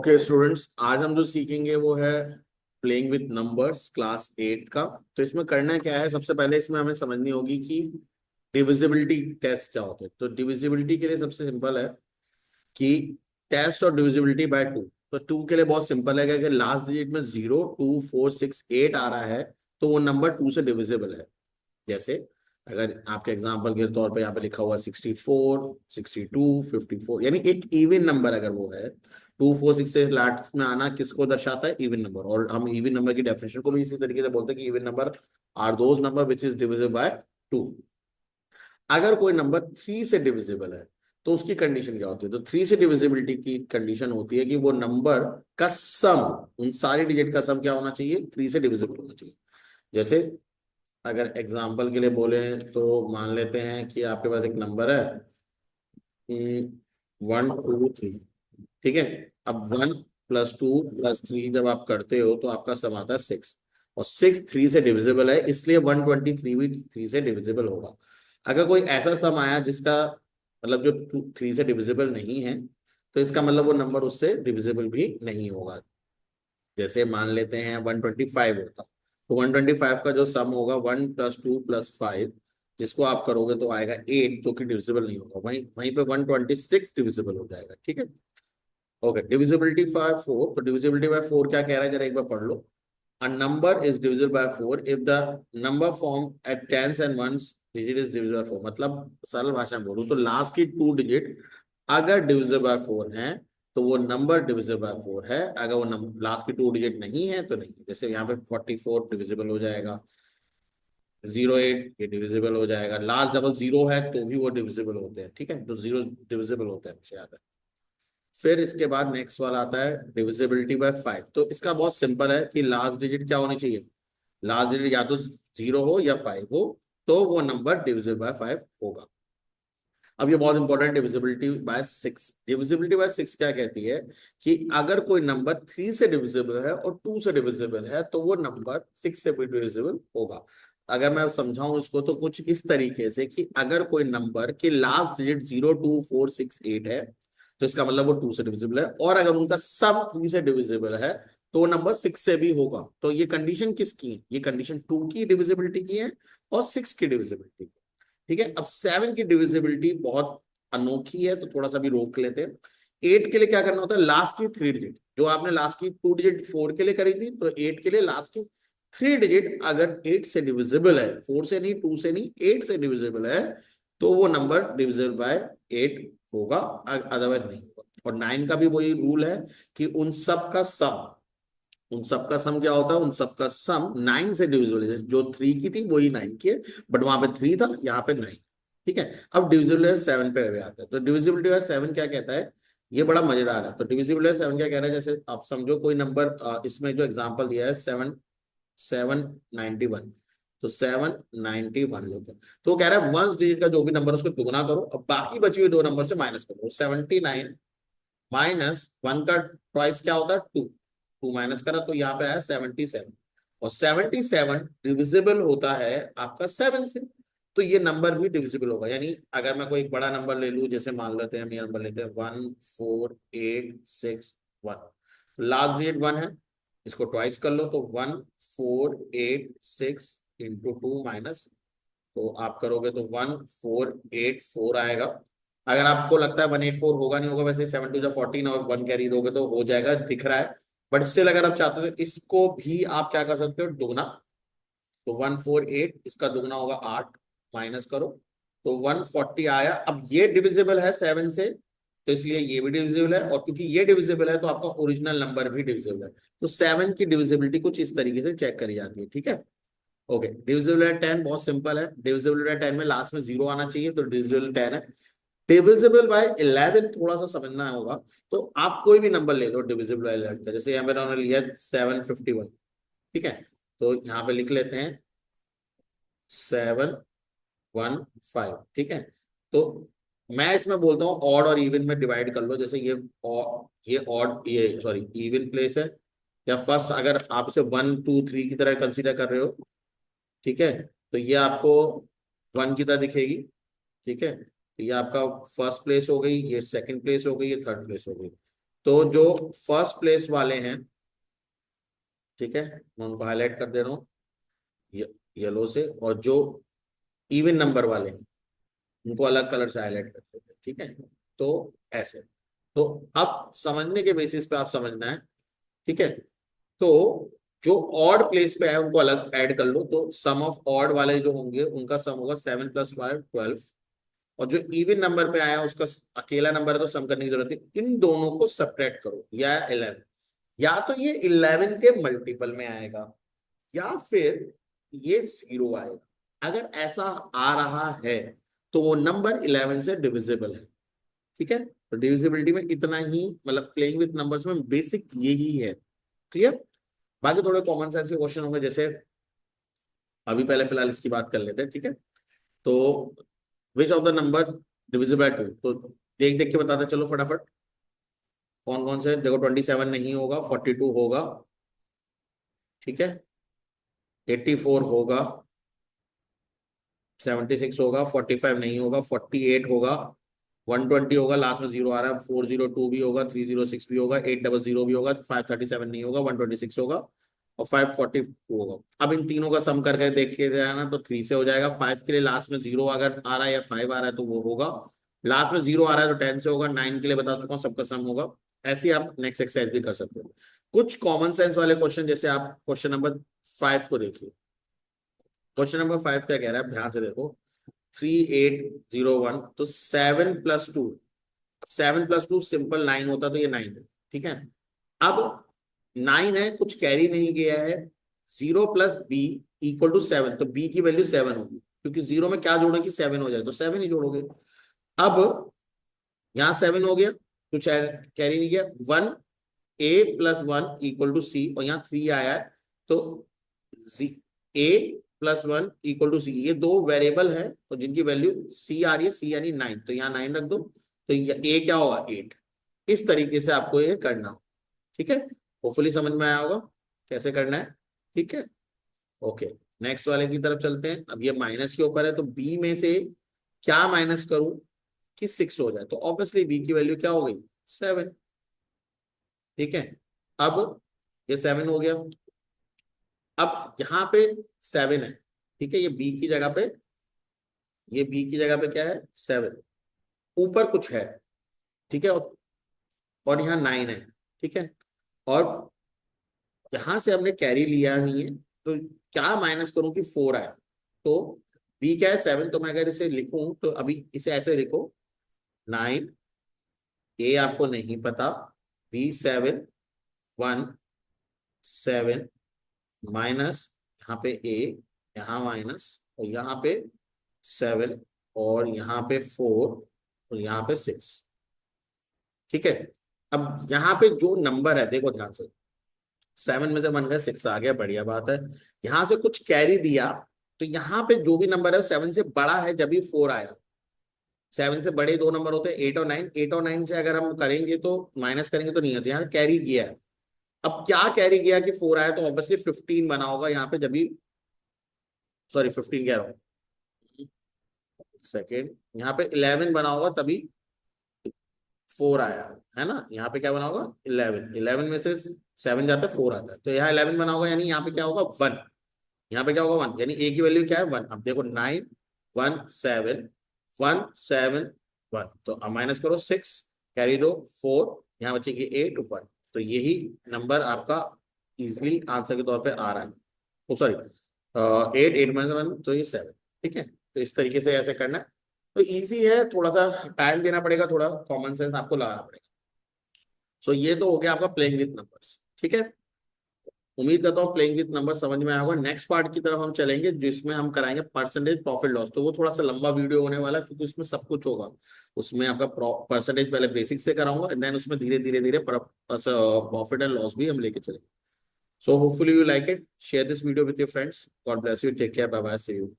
Okay students, आज हम जो सीखेंगे वो है प्लेइंग विथ नंबर्स क्लास 8 का। तो इसमें करना क्या है, सबसे पहले इसमें हमें समझनी होगी कि डिविजिबिलिटी टेस्ट क्या होते हैं। तो डिविजिबिलिटी के लिए सबसे सिंपल है कि टेस्ट और डिविजिबिलिटी बाय टू। तो टू के लिए बहुत सिंपल है कि अगर लास्ट डिजिट में 0 2 4 6 8 आ रहा है तो वो नंबर टू से डिविजिबल है। जैसे अगर आपके एग्जांपल के तौर पे यहाँ पे लिखा हुआ 64 62 54, यानी एक इवन नंबर अगर वो है, 2 4 6 से लास्ट में आना किसको दर्शाता है? Even number. और हम इवन नंबर की डेफिनेशन को भी इसी तरीके से बोलते हैं कि even number are those numbers which is divisible by two. अगर कोई नंबर थ्री से डिविजिबल है तो उसकी कंडीशन क्या होती है? तो थ्री से डिविजिबिलिटी की कंडीशन होती है कि वो नंबर का सम, उन सारी डिजिट का सम क्या होना चाहिए? थ्री से डिविजिबल होना चाहिए। जैसे अगर एग्जाम्पल के लिए बोले तो मान लेते हैं कि आपके पास एक नंबर है 1 2 3, ठीक है। अब 1 + 2 + 3 जब आप करते हो तो आपका सम आता है 6, और 6 3 से डिविजिबल है, इसलिए 123 भी 3 से डिविजिबल होगा। अगर कोई ऐसा सम आया जिसका मतलब जो 3 से डिविजिबल नहीं है, तो इसका मतलब वो नंबर उससे डिविजिबल भी नहीं होगा। जैसे मान लेते हैं 125 होता, तो 125 का जो सम होगा 1 + 2 + 5, जिसको आप करोगे तो आएगा 8, जो कि डिविजिबल नहीं होगा। वहीं वहीं पे 126 डिविजिबल हो जाएगा, ठीक है। Okay, divisibility bye 4। तो डिविजिबिलिटी बाय 4 क्या कह रहा है, जरा एक बार पढ़ लो। A number is divisible by 4 if the number formed at tens and ones digit is divisible by 4। मतलब सरल भाषा में बोलूं तो लास्ट की टू डिजिट अगर डिविजिबल बाय 4 है तो वो नंबर डिविजिबल बाय 4 है। अगर वो लास्ट की टू डिजिट नहीं है तो नहीं। जैसे यहाँ पे 44 डिविजिबल हो जाएगा, 08 ये डिविजिबल हो जाएगा, लास्ट डबल जीरो है तो भी वो डिविजिबल होते हैं, ठीक है। तो जीरो डिविजिबल होता है, मुझे याद है। फिर इसके बाद नेक्स्ट वाला आता है डिविजिबिलिटी बाय 5। तो इसका बहुत सिंपल है कि लास्ट डिजिट क्या होनी चाहिए? लास्ट डिजिट या तो 0 हो या 5 हो, तो वो नंबर डिविजिबल बाय 5 होगा। अब ये बहुत important, divisibility bye 6। Divisibility bye 6 क्या कहती है कि अगर कोई नंबर 3 से डिविजिबल है और 2 से डिविजिबल है तो वो नंबर 6 से भी डिविजिबल होगा। अगर मैं समझाऊं इसको तो कुछ इस तरीके से कि अगर कोई नंबर की लास्ट डिजिट 0 2 4 6 8 है तो इसका मतलब वो 2 से डिविजिबल है, और अगर उनका सम 3 से डिविजिबल है तो वो नंबर 6 से भी होगा। तो ये कंडीशन किसकी है? ये कंडीशन 2 की डिविजिबिलिटी की है और 6 की डिविजिबिलिटी की, ठीक है। अब 7 की डिविजिबिलिटी बहुत अनोखी है, तो थोड़ा सा भी रोक लेते हैं। 8 के लिए क्या करना होता है? लास्ट की थ्री डिजिट, जो आपने लास्ट की टू डिजिट 4 के लिए करी थी, तो 8 के लिए लास्ट की थ्री डिजिट अगर 8 से डिविजिबल है, 4 से नहीं, 2 से नहीं, 8 से डिविजिबल है, तो वो नंबर डिविजिबल बाय 8 होगा, अदरवाइज नहीं होगा। और 9 का भी वही रूल है कि उन सब का सम क्या होता है? उन सब का सम 9 से डिविजिबल है। जो 3 की थी वही 9 की है, बट वहां पे 3 था, यहाँ पे 9, ठीक है। अब डिविजिबल 7 पे अभी आता है। तो डिविजिबिलिटी बाय 7 क्या कहता है? ये बड़ा मजेदार है। तो डिविजिबल 7 क्या कह रहा है? जैसे आप समझो कोई नंबर, इसमें जो एग्जांपल दिया है 791, तो 791 लेते हैं। तो वो कह रहा है वंस डिजिट का जो भी नंबर उसको दुगना करो, अब बाकी बची हुई दो नंबर से माइनस करो। 79 माइनस 1 का ट्वाइस क्या होता है? 2। 2 माइनस करा तो यहाँ पे आया 77, और 77 डिविजिबल होता है आपका 7 से, तो ये नंबर भी डिविजिबल होगा। यानी अगर मैं कोई एक बड़ा नंबर ले लूं, जैसे मान लेते हैं, हम ये नंबर लेते हैं 14861, लास्ट डिजिट 1 है, इसको ट्वाइस कर लो तो 1486 इंटू 2 माइनस, तो आप करोगे तो 1484 आएगा। अगर आपको लगता है 184 होगा नहीं होगा, वैसे 7 2 14 और 1 कैरी दोगे तो हो जाएगा, दिख रहा है। बट स्टिल अगर आप चाहते हो तो इसको भी आप क्या कर सकते हो? दुगना। तो 148, इसका दुगना होगा 8, माइनस करो तो 140 आया। अब ये डिविजिबल है 7 से, तो इसलिए ये भी डिविजिबल है, और क्योंकि ये डिविजिबल है तो आपका ओरिजिनल नंबर भी डिविजिबल है। तो 7 की डिविजिबिलिटी कुछ इस तरीके से चेक करी जाती है, ठीक है। ओके, डिविजिबल बाय 10 बहुत सिंपल है। डिविजिबल बाय 10 में लास्ट में 0 आना चाहिए, तो डिविजिबल 10 है। डिविजिबल बाय 11 थोड़ा सा समझना होगा। तो आप कोई भी नंबर ले लो डिविजिबल बाय 11 का, जैसे यहाँ पे उन्होंने लिया 751, ठीक है। तो यहाँ पे लिख लेते हैं 715, ठीक है। तो मैं इसमें बोलता हूँ ऑड और इवन में डिवाइड कर लो। जैसे ये ऑड, ये सॉरी इवन प्लेस है, या फर्स्ट अगर आप इसे 1 2 3 की तरह कंसीडर कर रहे हो, ठीक है, तो ये आपको 1 की तरह दिखेगी, ठीक है। तो ये आपका फर्स्ट प्लेस हो गई, ये सेकंड प्लेस हो गई, ये थर्ड प्लेस हो गई। तो जो फर्स्ट प्लेस वाले हैं, ठीक है, मैं उनको हाईलाइट कर दे रहा हूँ येलो से, और जो इवन नंबर वाले हैं उनको अलग कलर से हाईलाइट कर देते हैं, ठीक है। तो ऐसे, तो अब समझने के बेसिस पे आप समझना है, ठीक है। तो जो ऑड प्लेस पे है उनको अलग ऐड कर लो, तो सम ऑफ ऑड वाले जो होंगे उनका सम होगा 7 + 5 12, और जो इवन नंबर पे आया उसका अकेला नंबर है तो सम करने की जरूरत है। इन दोनों को सब्ट्रैक्ट करो, या 11, या तो ये 11 के मल्टीपल में आएगा या फिर ये 0 आएगा। अगर ऐसा आ रहा है तो वो नंबर 11 से डिविजिबल है, ठीक है। तो डिविजिबिलिटी में इतना ही, मतलब प्लेइंग विथ नंबर्स में बेसिक यही है, क्लियर। बाकी थोड़े कॉमन सेंस के क्वेश्चन होंगे, जैसे अभी पहले फिलहाल इसकी बात कर लेते हैं, ठीक है। तो which of the number divisible by 2, तो देख देख के बताते चलो फटाफट कौन कौन से। देखो 27 नहीं होगा, 42 होगा, ठीक है, 84 होगा, 76 होगा, 45 नहीं होगा, 48 होगा, 120 होगा, लास्ट में 0 आ रहा है, 402 भी होगा, 306 भी होगा, 800 भी होगा, 537 नहीं होगा, 126 होगा, और 542 होगा। अब इन तीनों का सम करके देख के जाना तो 3 से हो जाएगा। 5 के लिए लास्ट में 0 अगर आ रहा है या 5 आ रहा है तो वो होगा, लास्ट में 0 आ रहा है तो 10 से होगा। 9 के लिए बता चुका हूँ सबका सम होगा। ऐसे ही आप नेक्स्ट एक्सरसाइज भी कर सकते हो। कुछ कॉमन सेंस वाले क्वेश्चन, जैसे आप क्वेश्चन नंबर 5 को देखिए। क्वेश्चन नंबर 5 क्या कह रहा है, ध्यान से देखो। 3801, तो 7 + 2, 7 + 2 सिंपल 9 होता तो ये 9 है, ठीक है। अब 9 है, कुछ कैरी नहीं गया है, 0 + b = 7, तो b की वैल्यू 7 होगी, क्योंकि 0 में क्या जोड़े कि 7 हो जाए, तो 7 ही जोड़ोगे। अब यहाँ 7 हो गया, कुछ कैरी नहीं गया। 1 a + 1 = c, और यहाँ 3 आया है, तो a + 1 = c, ये दो वेरिएबल है और जिनकी वैल्यू c आ रही है, c यानी 9, तो यहाँ 9 रख दो, तो a क्या होगा 8। इस तरीके से आपको ये करना हो, ठीक है। होपफुली समझ में आया होगा कैसे करना है, ठीक है। ओके, नेक्स्ट वाले की तरफ चलते हैं। अब ये माइनस के ऊपर है, तो b में से क्या माइनस करूं कि 6 हो जाए, तो ऑब्वियसली b की वैल्यू क्या हो गई 7, ठीक है। अब ये 7 हो गया। अब यहाँ पे 7 है, ठीक है, ये b की जगह पे, ये b की जगह पे क्या है 7, ऊपर कुछ है, ठीक है, और यहाँ 9 है, ठीक है। और यहां से हमने कैरी लिया नहीं है, तो क्या माइनस करूं कि 4 आया, तो b क्या है 7, तो मैं अगर इसे लिखूं तो अभी इसे ऐसे लिखो 9, a आपको नहीं पता, b 7, 1 7 माइनस, यहाँ पे a, यहाँ माइनस, और यहाँ पे 7, और यहाँ पे 4, और यहाँ पे 6, ठीक है। अब यहाँ पे जो नंबर है देखो ध्यान से, 7 में से 1 गया, 6 आ गया, बढ़िया बात है। यहाँ से कुछ कैरी दिया, तो यहाँ पे जो भी नंबर है 7 से बड़ा है जब भी 4 आया। 7 से बड़े दो नंबर होते हैं 8 और 9, 8 और 9 से अगर हम करेंगे तो माइनस करेंगे तो नहीं होते, यहाँ कैरी किया है। अब क्या कैरी किया कि 4 आया, तो ऑब्वियसली 15 बना होगा यहाँ पे जब भी, सॉरी 15 कह रहा हूँ, सेकेंड, यहाँ पे 11 बना होगा तभी 4 आया, है ना। यहाँ पे क्या बना होगा 11, 11 में से 7 जाता है 4 आता है, तो यहाँ 11 बना होगा, यानी यहाँ पे क्या होगा 1, यहाँ पे क्या होगा 1, यानी ए की वैल्यू क्या है 1। अब देखो 9 1 7 1 7 1, तो अब माइनस करो 6, कैरी दो 4, यहाँ बचेगी 8 1, तो यही नंबर आपका इजिली आंसर के तौर पे आ रहा है। ओ सॉरी 8 8 - 1, तो ये 7, ठीक है। तो इस तरीके से ऐसे करना है, तो इजी है, थोड़ा सा टाइम देना पड़ेगा, थोड़ा कॉमन सेंस आपको लगाना पड़ेगा। सो ये तो हो गया आपका प्लेइंग विथ नंबर्स, ठीक है। उम्मीद करता हूँ प्लेइंग विथ नंबर समझ में आया होगा। नेक्स्ट पार्ट की तरफ हम चलेंगे जिसमें हम कराएंगे परसेंटेज प्रॉफिट लॉस, तो वो थोड़ा सा लंबा वीडियो होने वाला है क्योंकि उसमें सब कुछ होगा। उसमें आपका परसेंटेज पहले बेसिक से कराऊंगा, देन उसमें धीरे धीरे धीरे प्रॉफिट एंड लॉस भी हम लेके चलेंगे। So hopefully you like it, share this video with your friends, God bless you, take care, bye bye, see you.